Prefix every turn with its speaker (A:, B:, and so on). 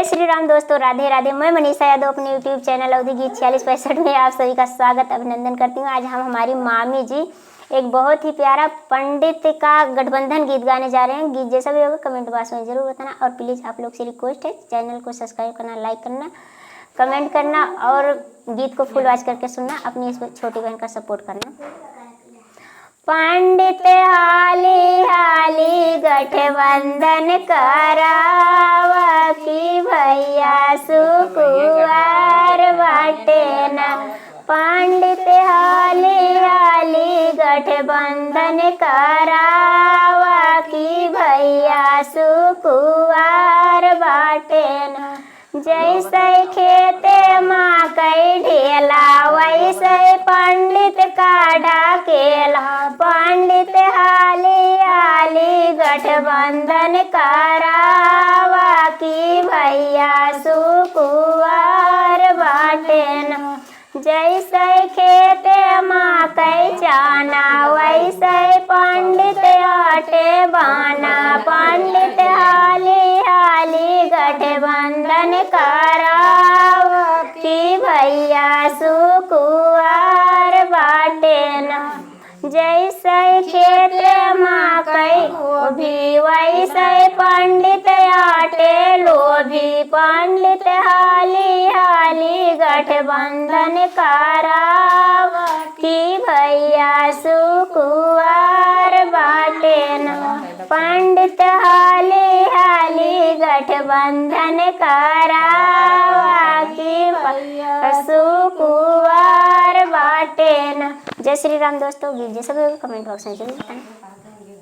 A: जय श्री राम दोस्तों, राधे राधे। मैं मनीषा यादव अपने यूट्यूब चैनल अवधि गीत 4665 में आप सभी का स्वागत अभिनंदन करती हूँ। आज हम हमारी मामी जी एक बहुत ही प्यारा पंडित का गठबंधन गीत गाने जा रहे हैं। गीत जैसा भी होगा कमेंट बॉक्स में जरूर बताना और प्लीज़ आप लोग से रिक्वेस्ट है चैनल को सब्सक्राइब करना, लाइक करना, कमेंट करना और गीत को फुल वॉच करके सुनना। अपनी इस छोटी बहन का सपोर्ट करना। पंडित हाली हाली गठबंधन करावा की भैया सुकुवार बाटे न। पंडित हाली हाली गठबंधन करावा की भैया सुकुवार बाटे न। जैसे खेते मकई ढेला वैसे पंडित का ढकेला। पंडित हाली हाली गठबंधन करावा की भैया सुकुवार बाटे न। जैसे खेते मकई चाना वैसे पंडित आटे बाना। पंडित हाली हाली गठबंधन करावा की भैया सुकुवार बाटे न। जैसे खेते मकई भी वैसे पंडित आटे लोभी। पंडित हाली हाली गठबंधन करावा की भैया सुकुवार बाटे न। पंडित हाली हाली गठबंधन करावा की भैया सुकुवार बाटे न। जय श्री राम दोस्तों, गीत जैसा भी होगा कमेंट बॉक्स में जरूर बताना।